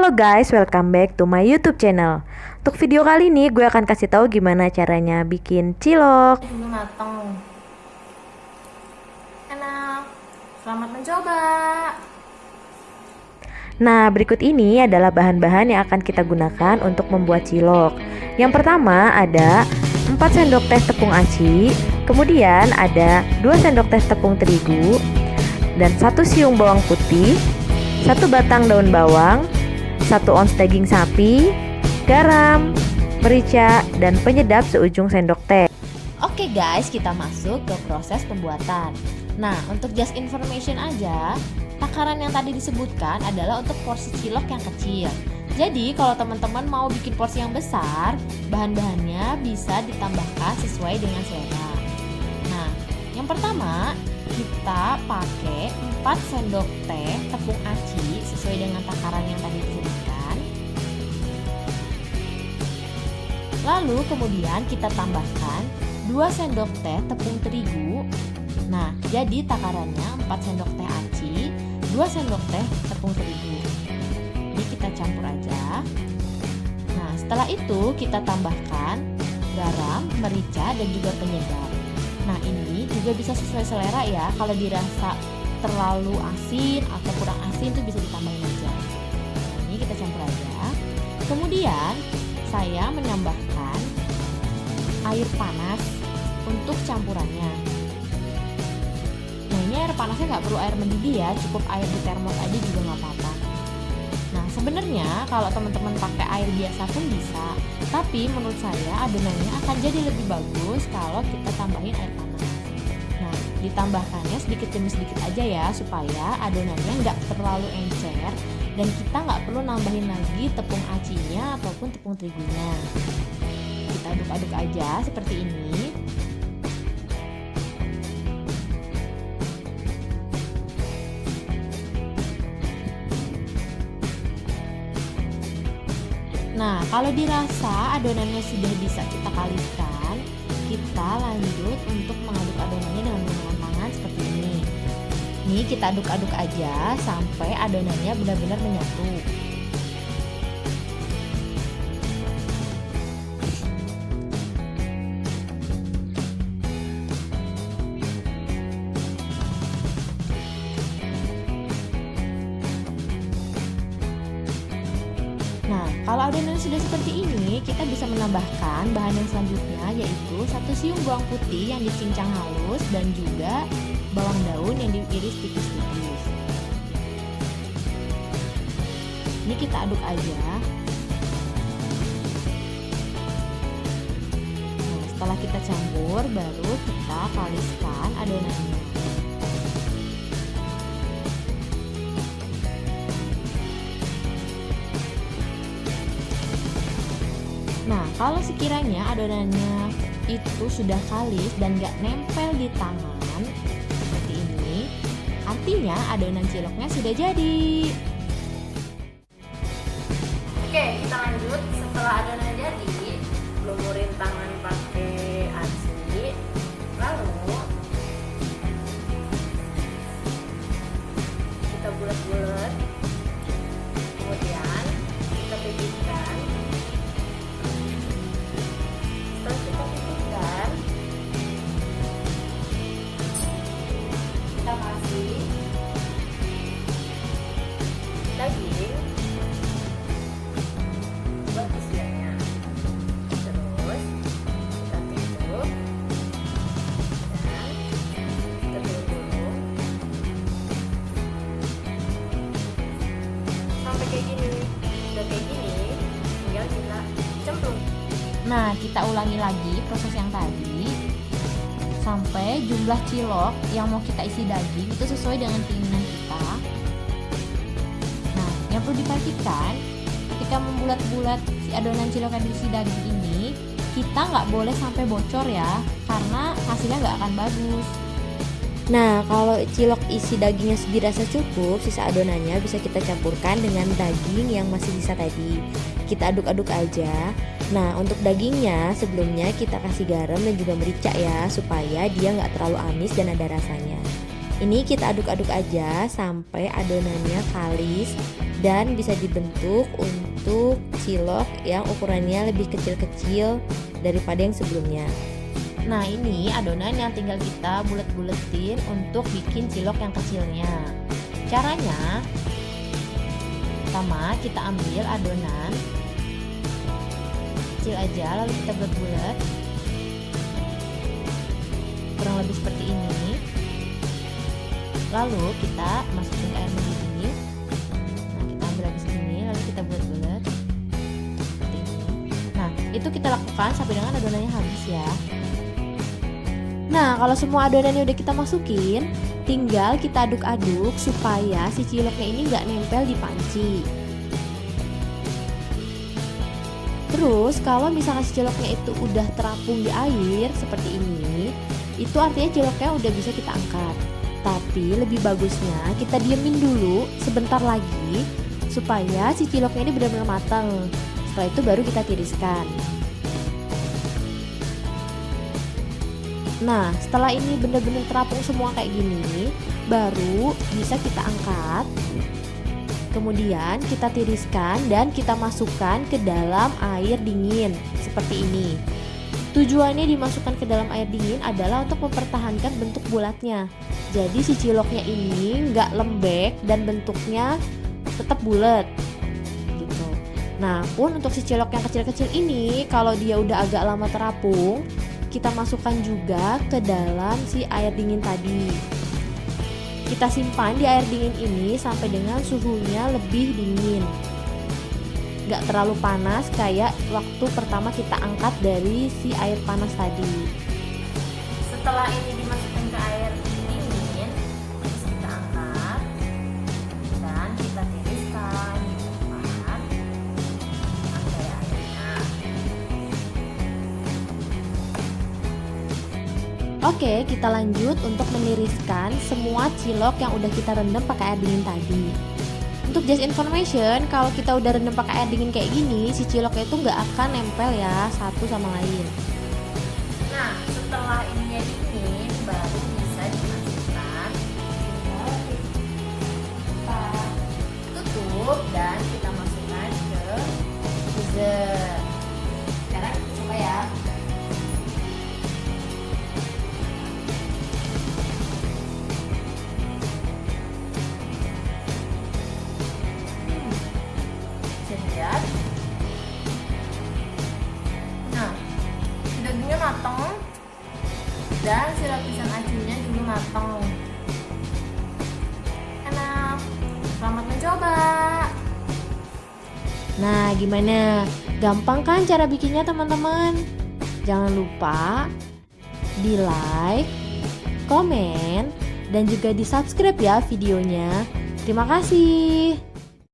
Halo guys, welcome back to my YouTube channel. Untuk video kali ini gue akan kasih tahu gimana caranya bikin cilok. Ini mateng, enak. Selamat mencoba. Nah, berikut ini adalah bahan-bahan yang akan kita gunakan untuk membuat cilok. Yang pertama ada 4 sendok teh tepung aci, kemudian ada 2 sendok teh tepung terigu, dan 1 siung bawang putih, 1 batang daun bawang, 1 ons daging sapi, garam, merica, dan penyedap seujung sendok teh. Oke guys, kita masuk ke proses pembuatan. Nah, untuk just information aja, takaran yang tadi disebutkan adalah untuk porsi cilok yang kecil. Jadi, kalau teman-teman mau bikin porsi yang besar, bahan-bahannya bisa ditambahkan sesuai dengan selera. Nah, yang pertama, kita pakai 4 sendok teh tepung aci sesuai dengan takaran yang tadi disebutkan. Lalu kemudian kita tambahkan 2 sendok teh tepung terigu. Nah, jadi takarannya 4 sendok teh aci, 2 sendok teh tepung terigu. Ini kita campur aja. Nah, setelah itu kita tambahkan garam, merica, dan juga penyedap. Nah, ini juga bisa sesuai selera ya. Kalau dirasa terlalu asin atau kurang asin itu bisa ditambahin aja. Nah, ini kita campur aja. Kemudian saya menambahkan air panas untuk campurannya. Nah, ini air panasnya nggak perlu air mendidih ya, cukup air di termos aja juga nggak apa-apa. Nah, sebenarnya kalau teman-teman pakai air biasa pun bisa, tapi menurut saya adonannya akan jadi lebih bagus kalau kita tambahin air panas. Nah, ditambahkannya sedikit demi sedikit aja ya, supaya adonannya nggak terlalu encer dan kita nggak perlu nambahin lagi tepung acinya ataupun tepung terigunya. Kita aduk-aduk aja seperti ini. Nah, kalau dirasa adonannya sudah bisa kita kalikan, kita lanjut untuk mengaduk adonannya dengan menggunakan tangan seperti ini. Ini kita aduk-aduk aja sampai adonannya benar-benar menyatu. Nah, kalau adonan sudah seperti ini, kita bisa menambahkan bahan yang selanjutnya, yaitu 1 siung bawang putih yang dicincang halus dan juga bawang daun yang diiris tipis-tipis. Ini kita aduk aja. Nah, setelah kita campur, baru kita haluskan adonannya. Nah, kalau sekiranya adonannya itu sudah kalis dan gak nempel di tangan seperti ini, artinya adonan ciloknya sudah jadi. Oke, kita lanjut. Setelah adonan jadi, lumurin tangan pakai aci. Lalu kita bulat-bulat. Kemudian kita pipihkan. Kita kasih daging buat isiannya, terus kita tutup dan kita tunggu sampai kayak gini. Udah kayak gini, tinggal kita cemplung. Nah, kita ulangi lagi proses yang tadi sampai jumlah cilok yang mau kita isi daging itu sesuai dengan keinginan kita. Nah, yang perlu diperhatikan ketika membulat-bulat si adonan cilok yang diisi daging ini, kita nggak boleh sampai bocor ya, karena hasilnya nggak akan bagus. Nah, kalau cilok isi dagingnya dirasa cukup, sisa adonannya bisa kita campurkan dengan daging yang masih sisa tadi. Kita aduk-aduk aja. Nah, untuk dagingnya sebelumnya kita kasih garam dan juga merica ya, supaya dia nggak terlalu amis dan ada rasanya. Ini kita aduk-aduk aja sampai adonannya kalis dan bisa dibentuk untuk cilok yang ukurannya lebih kecil-kecil daripada yang sebelumnya. Nah, ini adonan yang tinggal kita bulet-buletin untuk bikin cilok yang kecilnya. Caranya, pertama kita ambil adonan kecil aja, lalu kita bulet-bulet kurang lebih seperti ini. Lalu kita masukin ke air mendidih. Nah, kita ambil lagi segini, lalu kita bulet-bulet seperti ini. Nah, itu kita lakukan sampai dengan adonannya habis ya. Nah, kalau semua adonannya udah kita masukin, tinggal kita aduk-aduk supaya si ciloknya ini nggak nempel di panci. Terus kalau misalnya si ciloknya itu udah terapung di air seperti ini, itu artinya ciloknya udah bisa kita angkat. Tapi lebih bagusnya kita diemin dulu sebentar lagi supaya si ciloknya ini benar-benar matang. Setelah itu baru kita tiriskan. Nah, setelah ini benar-benar terapung semua kayak gini, baru bisa kita angkat. Kemudian kita tiriskan dan kita masukkan ke dalam air dingin seperti ini. Tujuannya dimasukkan ke dalam air dingin adalah untuk mempertahankan bentuk bulatnya. Jadi si ciloknya ini nggak lembek dan bentuknya tetap bulat gitu. Nah, pun untuk si cilok yang kecil-kecil ini, kalau dia udah agak lama terapung, kita masukkan juga ke dalam si air dingin tadi. Kita simpan di air dingin ini sampai dengan suhunya lebih dingin. Gak terlalu panas kayak waktu pertama kita angkat dari si air panas tadi. Setelah ini dimasukkan ke air dingin, terus kita angkat dan kita tiriskan sampai airnya. Oke, kita lanjut untuk meniriskan semua cilok yang udah kita rendam pakai air dingin tadi. Untuk just information, kalau kita udah rendam pakai air dingin kayak gini, si ciloknya itu nggak akan nempel ya satu sama lain. Nah, setelah ininya dingin, baru bisa dimasukkan. Kita tutup dan kita masukkan ke freezer. Sekarang coba ya. Nah, dagingnya matang dan si lapisan acinya juga matang. Enak. Selamat mencoba. Nah, gimana? Gampang kan cara bikinnya, teman-teman? Jangan lupa di like, komen, dan juga di subscribe ya videonya. Terima kasih.